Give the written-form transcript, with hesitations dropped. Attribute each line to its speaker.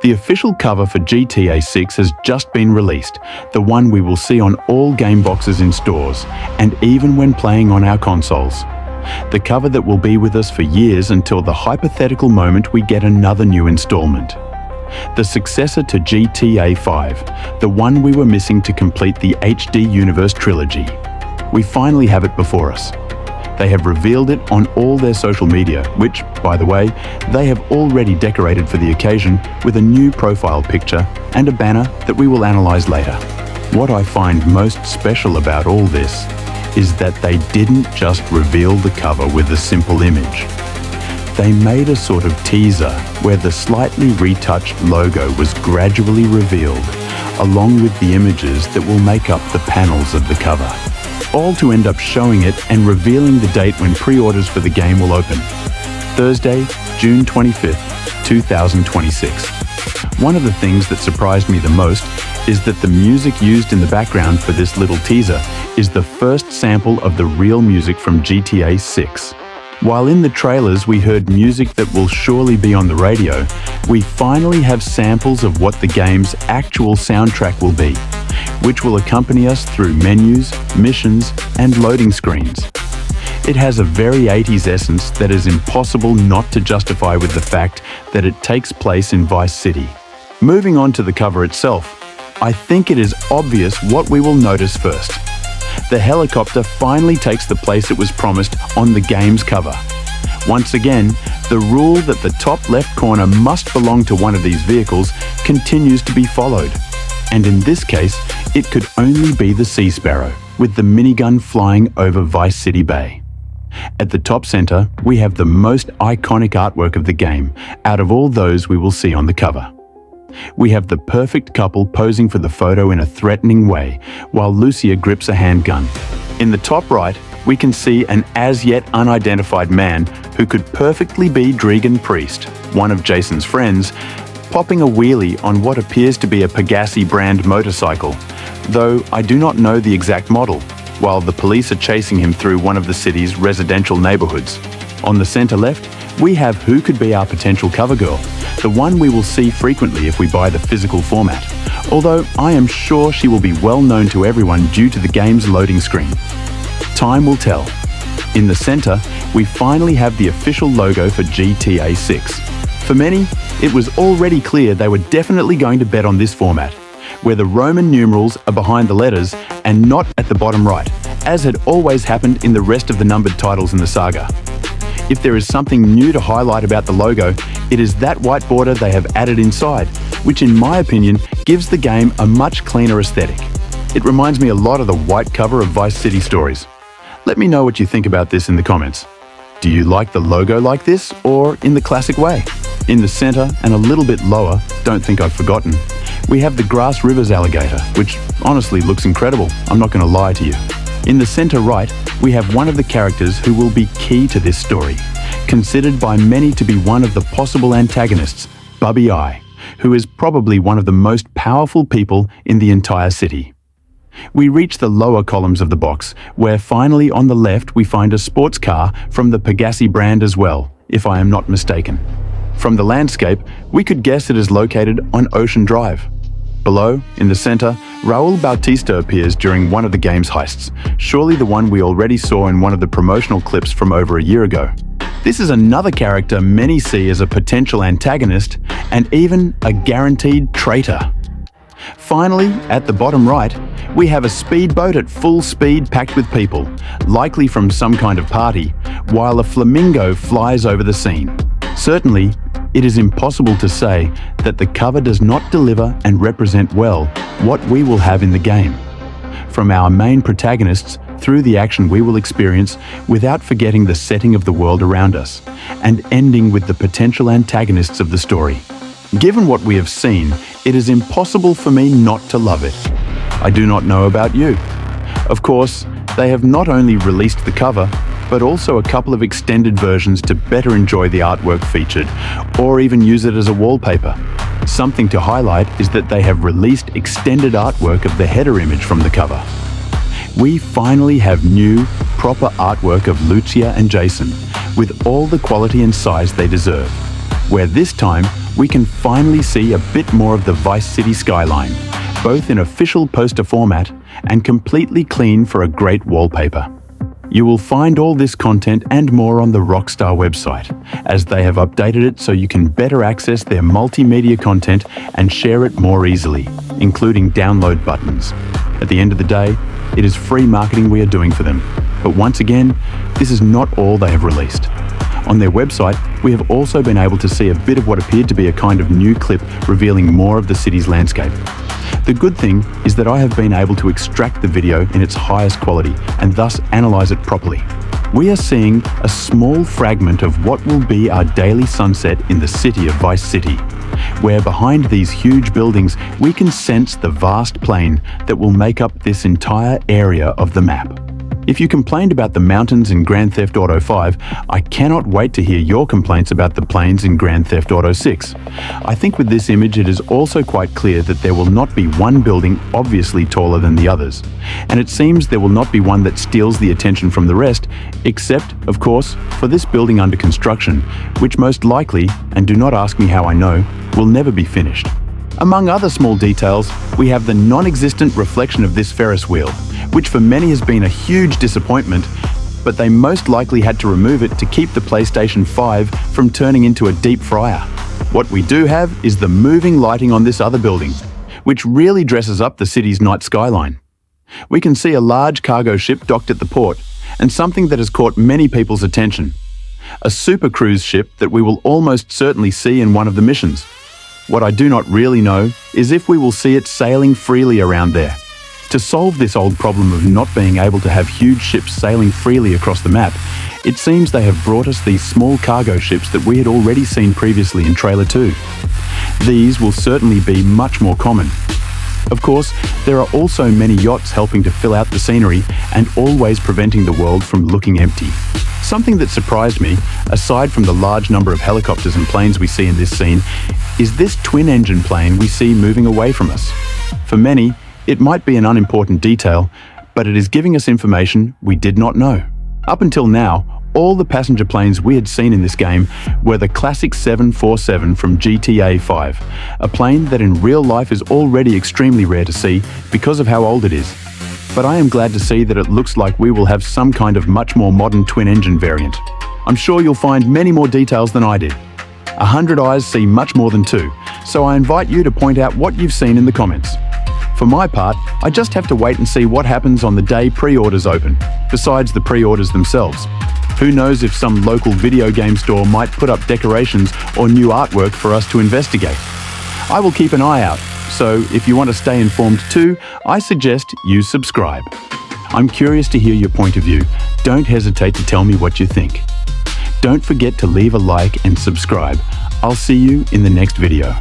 Speaker 1: The official cover for GTA 6 has just been released, the one we will see on all game boxes in stores, and even when playing on our consoles. The cover that will be with us for years until the hypothetical moment we get another new installment. The successor to GTA 5, the one we were missing to complete the HD Universe trilogy. We finally have it before us. They have revealed it on all their social media, which, by the way, they have already decorated for the occasion with a new profile picture and a banner that we will analyze later. What I find most special about all this is that they didn't just reveal the cover with a simple image. They made a sort of teaser where the slightly retouched logo was gradually revealed, along with the images that will make up the panels of the cover. All to end up showing it and revealing the date when pre-orders for the game will open. Thursday, June 25th, 2026. One of the things that surprised me the most is that the music used in the background for this little teaser is the first sample of the real music from GTA 6. While in the trailers we heard music that will surely be on the radio, we finally have samples of what the game's actual soundtrack will be, which will accompany us through menus, missions, and loading screens. It has a very 80s essence that is impossible not to justify with the fact that it takes place in Vice City. Moving on to the cover itself, I think it is obvious what we will notice first. The helicopter finally takes the place it was promised on the game's cover. Once again, the rule that the top left corner must belong to one of these vehicles continues to be followed. And in this case, it could only be the Sea Sparrow, with the minigun flying over Vice City Bay. At the top center, we have the most iconic artwork of the game, out of all those we will see on the cover. We have the perfect couple posing for the photo in a threatening way, while Lucia grips a handgun. In the top right, we can see an as-yet unidentified man who could perfectly be Dregan Priest, one of Jason's friends, popping a wheelie on what appears to be a Pegassi brand motorcycle, though I do not know the exact model, while the police are chasing him through one of the city's residential neighborhoods. On the center left, we have who could be our potential cover girl, the one we will see frequently if we buy the physical format, although I am sure she will be well known to everyone due to the game's loading screen. Time will tell. In the center, we finally have the official logo for GTA 6. For many, it was already clear they were definitely going to bet on this format, where the Roman numerals are behind the letters and not at the bottom right, as had always happened in the rest of the numbered titles in the saga. If there is something new to highlight about the logo, it is that white border they have added inside, which in my opinion gives the game a much cleaner aesthetic. It reminds me a lot of the white cover of Vice City Stories. Let me know what you think about this in the comments. Do you like the logo like this, or in the classic way? In the center and a little bit lower, don't think I've forgotten, we have the Grass Rivers alligator, which honestly looks incredible, I'm not going to lie to you. In the center right, we have one of the characters who will be key to this story, considered by many to be one of the possible antagonists, Bubby Eye, who is probably one of the most powerful people in the entire city. We reach the lower columns of the box, where finally on the left we find a sports car from the Pegassi brand as well, if I am not mistaken. From the landscape, we could guess it is located on Ocean Drive. Below, in the center, Raul Bautista appears during one of the game's heists, surely the one we already saw in one of the promotional clips from over a year ago. This is another character many see as a potential antagonist and even a guaranteed traitor. Finally, at the bottom right, we have a speedboat at full speed packed with people, likely from some kind of party, while a flamingo flies over the scene. Certainly, it is impossible to say that the cover does not deliver and represent well what we will have in the game. From our main protagonists through the action we will experience without forgetting the setting of the world around us, and ending with the potential antagonists of the story. Given what we have seen, it is impossible for me not to love it. I do not know about you. Of course, they have not only released the cover, but also a couple of extended versions to better enjoy the artwork featured, or even use it as a wallpaper. Something to highlight is that they have released extended artwork of the header image from the cover. We finally have new, proper artwork of Lucia and Jason, with all the quality and size they deserve. where this time we can finally see a bit more of the Vice City skyline, both in official poster format and completely clean for a great wallpaper. You will find all this content and more on the Rockstar website, as they have updated it so you can better access their multimedia content and share it more easily, including download buttons. At the end of the day, it is free marketing we are doing for them. But once again, this is not all they have released. On their website, we have also been able to see a bit of what appeared to be a kind of new clip revealing more of the city's landscape. The good thing is that I have been able to extract the video in its highest quality and thus analyze it properly. We are seeing a small fragment of what will be our daily sunset in the city of Vice City, where behind these huge buildings we can sense the vast plain that will make up this entire area of the map. If you complained about the mountains in Grand Theft Auto 5, I cannot wait to hear your complaints about the plains in Grand Theft Auto 6. I think with this image it is also quite clear that there will not be one building obviously taller than the others. And it seems there will not be one that steals the attention from the rest, except, of course, for this building under construction, which most likely, and do not ask me how I know, will never be finished. Among other small details, we have the non-existent reflection of this Ferris wheel, which for many has been a huge disappointment, but they most likely had to remove it to keep the PlayStation 5 from turning into a deep fryer. What we do have is the moving lighting on this other building, which really dresses up the city's night skyline. We can see a large cargo ship docked at the port, and something that has caught many people's attention. A super cruise ship that we will almost certainly see in one of the missions. What I do not really know is if we will see it sailing freely around there. To solve this old problem of not being able to have huge ships sailing freely across the map, it seems they have brought us these small cargo ships that we had already seen previously in Trailer 2. These will certainly be much more common. Of course, there are also many yachts helping to fill out the scenery and always preventing the world from looking empty. Something that surprised me, aside from the large number of helicopters and planes we see in this scene, is this twin-engine plane we see moving away from us. For many, it might be an unimportant detail, but it is giving us information we did not know. Up until now, all the passenger planes we had seen in this game were the classic 747 from GTA 5, a plane that in real life is already extremely rare to see because of how old it is. But I am glad to see that it looks like we will have some kind of much more modern twin-engine variant. I'm sure you'll find many more details than I did. 100 eyes see much more than 2, so I invite you to point out what you've seen in the comments. For my part, I just have to wait and see what happens on the day pre-orders open, besides the pre-orders themselves. Who knows if some local video game store might put up decorations or new artwork for us to investigate. I will keep an eye out, so if you want to stay informed too, I suggest you subscribe. I'm curious to hear your point of view. Don't hesitate to tell me what you think. Don't forget to leave a like and subscribe. I'll see you in the next video.